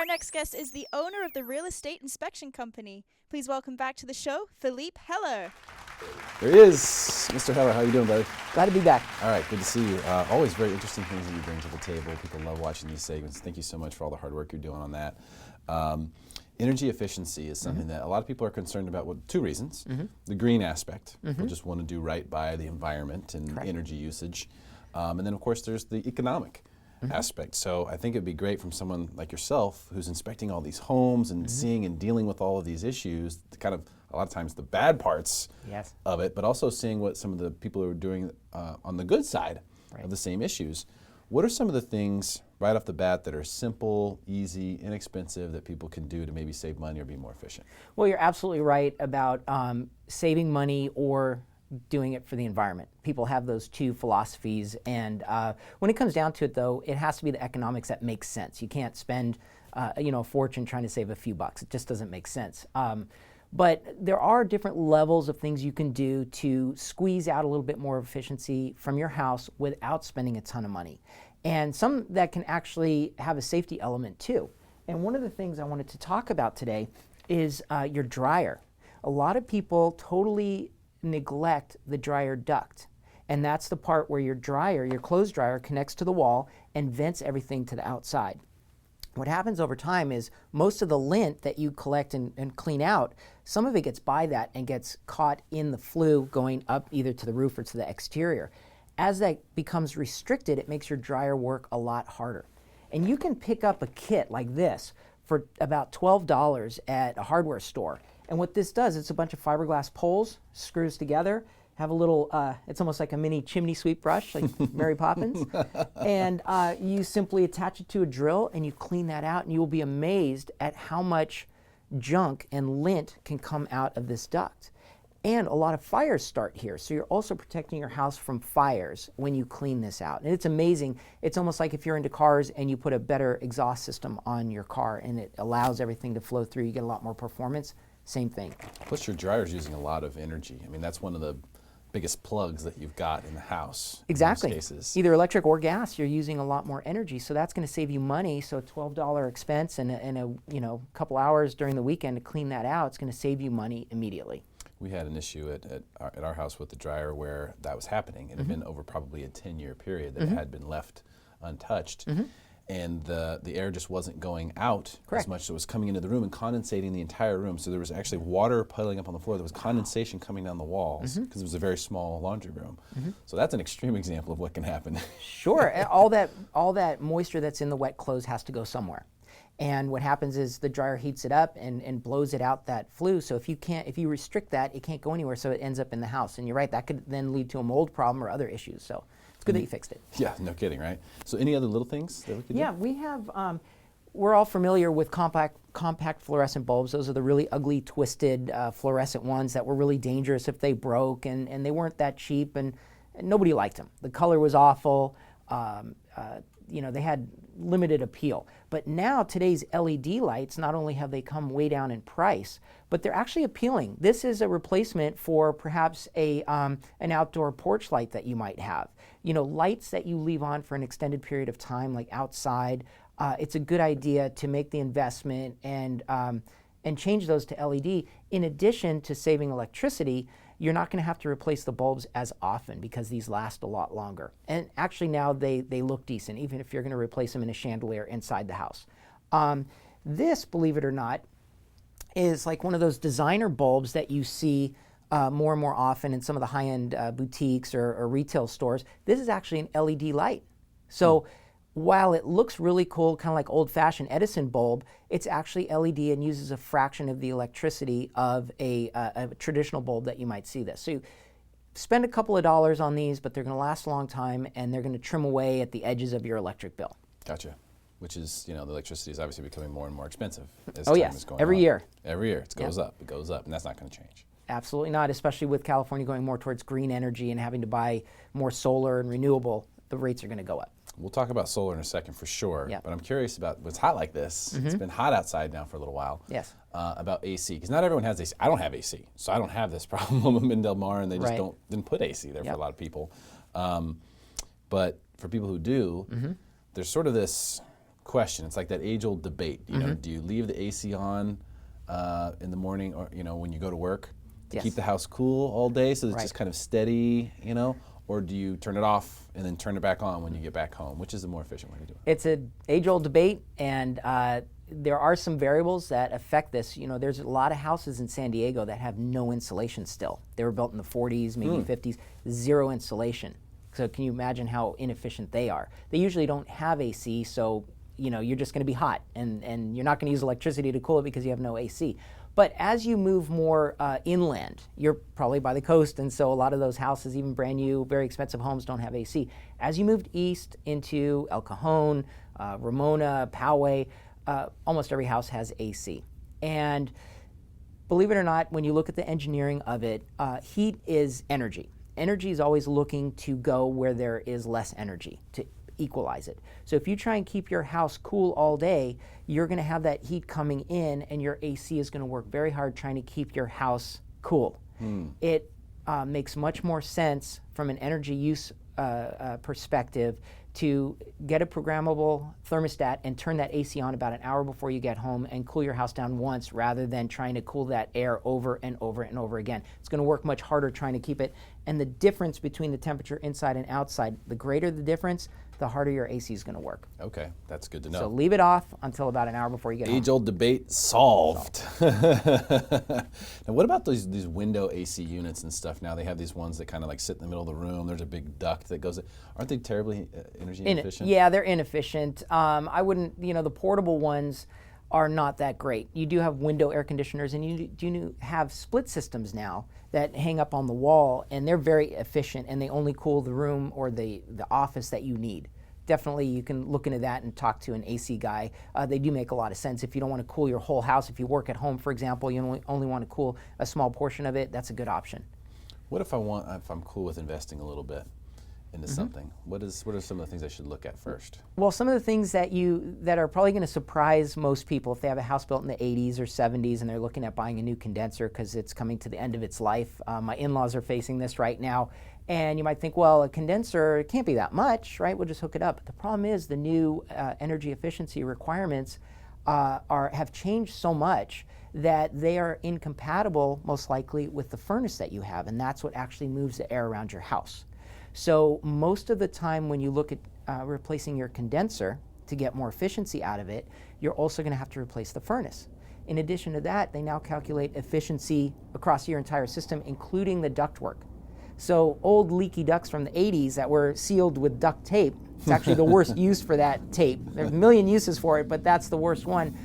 Our next guest is the owner of the real estate inspection company. Please welcome back to the show, Philippe Heller. There he is. Mr. Heller, how you doing, buddy? Glad to be back. All right, good to see you. Always very interesting things that you bring to the table. People love watching these segments. Thank you so much for all the hard work you're doing on that. Energy efficiency is something that a lot of people are concerned about with two reasons. The green aspect. People just want to do right by the environment and energy usage. And then, of course, there's the economic aspect. So I think it'd be great from someone like yourself who's inspecting all these homes and seeing and dealing with all of these issues, kind of a lot of times the bad parts of it, but also seeing what some of the people are doing on the good side of the same issues. What are some of the things right off the bat that are simple, easy, inexpensive that people can do to maybe save money or be more efficient? Well, you're absolutely right about saving money or doing it for the environment. People have those two philosophies, and when it comes down to it, though, it has to be the economics that makes sense. You can't spend a fortune trying to save a few bucks. It just doesn't make sense. But there are different levels of things you can do to squeeze out a little bit more efficiency from your house without spending a ton of money. And some that can actually have a safety element too. And one of the things I wanted to talk about today is your dryer. A lot of people totally neglect the dryer duct. And that's the part where your dryer, your clothes dryer, connects to the wall and vents everything to the outside. What happens over time is most of the lint that you collect and clean out, some of it gets by that and gets caught in the flue going up either to the roof or to the exterior. As that becomes restricted, it makes your dryer work a lot harder. And you can pick up a kit like this for about $12 at a hardware store. And what this does, it's a bunch of fiberglass poles, screws together, have a little, it's almost like a mini chimney sweep brush, like Mary Poppins. And you simply attach it to a drill and you clean that out, and you will be amazed at how much junk and lint can come out of this duct. And a lot of fires start here, so you're also protecting your house from fires when you clean this out. And it's amazing. It's almost like if you're into cars and you put a better exhaust system on your car and it allows everything to flow through, you get a lot more performance. Same thing. Plus your dryer's using a lot of energy. I mean, that's one of the biggest plugs that you've got in the house. Exactly. In most cases. Either electric or gas, you're using a lot more energy, so that's going to save you money. So a $12 expense and a couple hours during the weekend to clean that out, it's going to save you money immediately. We had an issue at our house with the dryer where that was happening. It had been over probably a 10-year period that it had been left untouched. And the air just wasn't going out as much, so it was coming into the room and condensating the entire room. So there was actually water puddling up on the floor. There was condensation coming down the walls because it was a very small laundry room. So that's an extreme example of what can happen. Sure, and all that moisture that's in the wet clothes has to go somewhere. And what happens is the dryer heats it up and blows it out that flue. So if you restrict that, it can't go anywhere, so it ends up in the house. And you're right, that could then lead to a mold problem or other issues. So it's good that you fixed it. Yeah, no kidding, right? So any other little things that we could do? Yeah, we have, we're all familiar with compact fluorescent bulbs. Those are the really ugly, twisted fluorescent ones that were really dangerous if they broke, and they weren't that cheap, and nobody liked them. The color was awful. They had limited appeal. But now today's LED lights, not only have they come way down in price, but they're actually appealing. This is a replacement for perhaps an outdoor porch light that you might have. Lights that you leave on for an extended period of time, like outside. It's a good idea to make the investment and change those to LED. In addition to saving electricity, you're not going to have to replace the bulbs as often because these last a lot longer. And actually now they look decent, even if you're going to replace them in a chandelier inside the house. This, believe it or not, is like one of those designer bulbs that you see more and more often in some of the high-end boutiques or retail stores. This is actually an LED light. So while it looks really cool, kind of like old-fashioned Edison bulb, it's actually LED and uses a fraction of the electricity of a traditional bulb that you might see this. So you spend a couple of dollars on these, but they're going to last a long time, and they're going to trim away at the edges of your electric bill. Gotcha. Which is, the electricity is obviously becoming more and more expensive as time is going on. Every year. Every year. It goes up, and that's not going to change. Absolutely not, especially with California going more towards green energy and having to buy more solar and renewable, the rates are going to go up. We'll talk about solar in a second for sure, Yep. but I'm curious about what's hot like this. It's been hot outside now for a little while. Yes. About AC, because not everyone has AC. I don't have AC, so I don't have this problem. I'm in Del Mar, and they just didn't put AC there for a lot of people. But for people who do, there's sort of this question. It's like that age-old debate. You know, do you leave the AC on in the morning, or when you go to work, to keep the house cool all day, so it's just kind of steady, or do you turn it off and then turn it back on when you get back home? Which is the more efficient way to do it? It's an age-old debate, and there are some variables that affect this. There's a lot of houses in San Diego that have no insulation still. They were built in the 40s, maybe 50s, zero insulation. So can you imagine how inefficient they are? They usually don't have AC, so you're just going to be hot, and you're not going to use electricity to cool it because you have no AC. But as you move more inland, you're probably by the coast, and so a lot of those houses, even brand new, very expensive homes, don't have AC. As you moved east into El Cajon, Ramona, Poway, almost every house has AC. And believe it or not, when you look at the engineering of it, heat is energy. Energy is always looking to go where there is less energy, to equalize it. So if you try and keep your house cool all day, you're going to have that heat coming in, and your AC is going to work very hard trying to keep your house cool. It makes much more sense from an energy use perspective to get a programmable thermostat and turn that AC on about an hour before you get home and cool your house down once, rather than trying to cool that air over and over and over again. It's going to work much harder trying to keep it. And the difference between the temperature inside and outside, the greater the difference, the harder your AC is going to work. Okay, that's good to know. So leave it off until about an hour before you get home. Age-old debate solved. Now, what about these window AC units and stuff? Now they have these ones that kind of like sit in the middle of the room. There's a big duct that goes. Aren't they terribly energy inefficient? Yeah, they're inefficient. I wouldn't. The portable ones are not that great. You do have window air conditioners, and you do have split systems now that hang up on the wall, and they're very efficient, and they only cool the room or the office that you need. Definitely, you can look into that and talk to an AC guy. They do make a lot of sense. If you don't want to cool your whole house, if you work at home, for example, you only want to cool a small portion of it, that's a good option. What if I'm cool with investing a little bit into something? What are some of the things I should look at first? Well, some of the things that are probably going to surprise most people if they have a house built in the 80s or 70s and they're looking at buying a new condenser because it's coming to the end of its life. My in-laws are facing this right now, and you might think, well, a condenser, it can't be that much, right? We'll just hook it up. But the problem is the new energy efficiency requirements have changed so much that they are incompatible, most likely, with the furnace that you have, and that's what actually moves the air around your house. So most of the time when you look at replacing your condenser to get more efficiency out of it, you're also going to have to replace the furnace. In addition to that, they now calculate efficiency across your entire system, including the ductwork. So old leaky ducts from the 80s that were sealed with duct tape, it's actually the worst use for that tape. There's a million uses for it, but that's the worst one.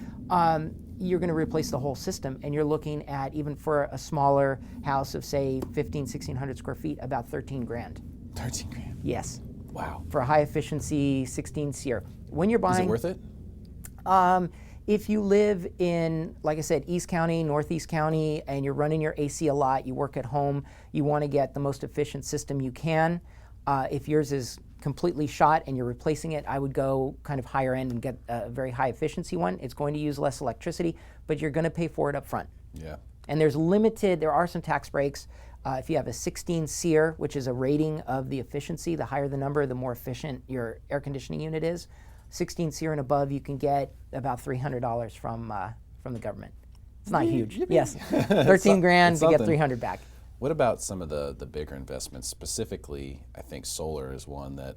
You're going to replace the whole system, and you're looking at, even for a smaller house of, say, 1,600 square feet, about 13 grand. 13 grand. Yes. Wow. For a high efficiency 16 SEER. When you're buying, is it worth it? If you live in, like I said, East County, Northeast County, and you're running your AC a lot, you work at home, you want to get the most efficient system you can. If yours is completely shot and you're replacing it, I would go kind of higher end and get a very high efficiency one. It's going to use less electricity, but you're going to pay for it up front. Yeah. And there are some tax breaks. If you have a 16 SEER, which is a rating of the efficiency, the higher the number, the more efficient your air conditioning unit is. 16 SEER and above, you can get about $300 from the government. It's not huge. Yippee. Yes, 13 grand to get 300 back. What about some of the bigger investments? Specifically, I think solar is one that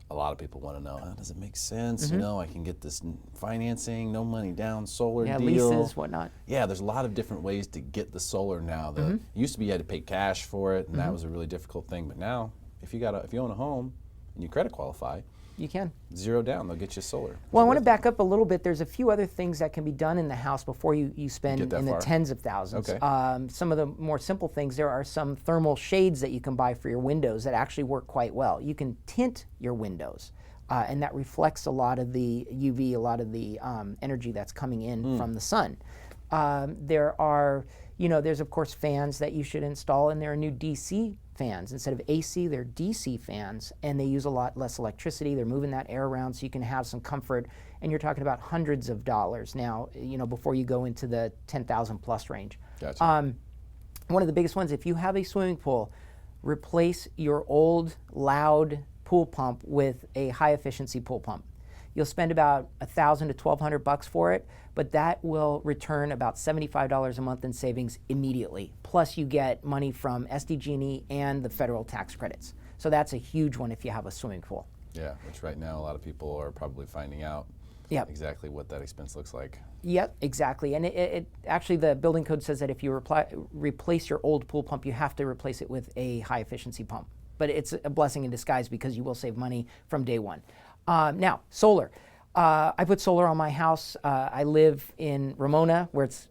a lot of people want to know. Does it make sense? I can get this financing, no money down, solar deal. Leases, whatnot. Yeah, there's a lot of different ways to get the solar now. It used to be you had to pay cash for it, and that was a really difficult thing. But now, if you own a home and you credit qualify, You can. Zero down, they'll get you solar. Well, I want to back up a little bit. There's a few other things that can be done in the house before you spend in the tens of thousands. Okay. Some of the more simple things, there are some thermal shades that you can buy for your windows that actually work quite well. You can tint your windows, and that reflects a lot of the UV, a lot of the energy that's coming in from the sun. There's of course fans that you should install, and there are new DC fans. Instead of AC, they're DC fans, and they use a lot less electricity. They're moving that air around so you can have some comfort, and you're talking about hundreds of dollars now, before you go into the 10,000 plus range. Gotcha. One of the biggest ones, if you have a swimming pool, replace your old loud pool pump with a high efficiency pool pump. You'll spend about $1,000 to $1,200 for it, but that will return about $75 a month in savings immediately. Plus you get money from SDG&E and the federal tax credits. So that's a huge one if you have a swimming pool. Yeah, which right now a lot of people are probably finding out exactly what that expense looks like. Yep, exactly. And it actually, the building code says that if you replace your old pool pump, you have to replace it with a high efficiency pump. But it's a blessing in disguise because you will save money from day one. Now, solar. I put solar on my house. I live in Ramona where it's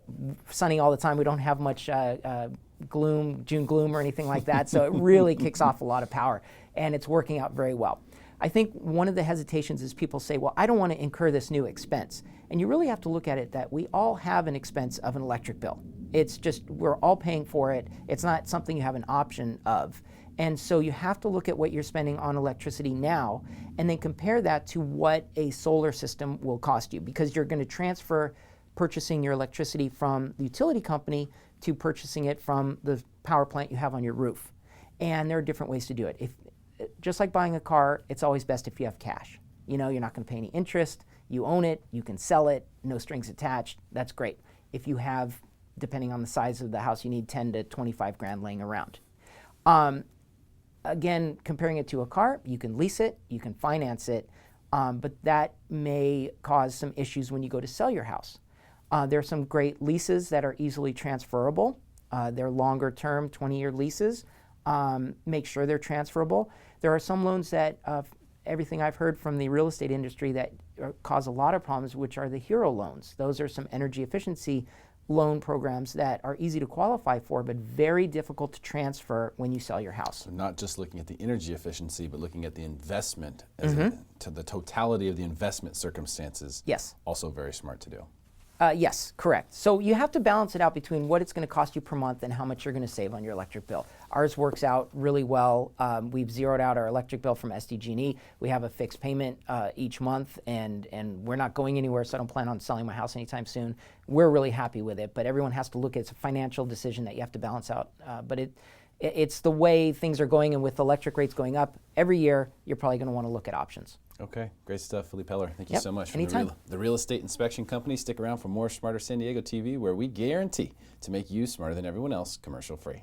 sunny all the time. We don't have much June gloom or anything like that. So it really kicks off a lot of power and it's working out very well. I think one of the hesitations is people say, well, I don't want to incur this new expense. And you really have to look at it that we all have an expense of an electric bill. It's just, we're all paying for it. It's not something you have an option of. And so you have to look at what you're spending on electricity now and then compare that to what a solar system will cost you, because you're going to transfer purchasing your electricity from the utility company to purchasing it from the power plant you have on your roof. And there are different ways to do it. Just like buying a car, it's always best if you have cash. You know, you're not going to pay any interest, you own it, you can sell it, no strings attached, that's great. If you have, depending on the size of the house, you need 10 to 25 grand laying around. Again, comparing it to a car, you can lease it, you can finance it, but that may cause some issues when you go to sell your house. There are some great leases that are easily transferable. They're longer term, 20-year leases. Make sure they're transferable. There are some loans that, everything I've heard from the real estate industry, that cause a lot of problems, which are the hero loans. Those are some energy efficiency loan programs that are easy to qualify for, but very difficult to transfer when you sell your house. So not just looking at the energy efficiency, but looking at the investment as to the totality of the investment circumstances. Yes. Also very smart to do. Yes, correct. So you have to balance it out between what it's going to cost you per month and how much you're going to save on your electric bill. Ours works out really well. We've zeroed out our electric bill from SDG&E. We have a fixed payment each month, and we're not going anywhere, so I don't plan on selling my house anytime soon. We're really happy with it, but everyone has to look at it. It's a financial decision that you have to balance out. But it's the way things are going, and with electric rates going up every year, you're probably going to want to look at options. Okay, great stuff, Philippe Heller. Thank you so much. From Anytime. The Real Estate Inspection Company. Stick around for more Smarter San Diego TV, where we guarantee to make you smarter than everyone else, commercial free.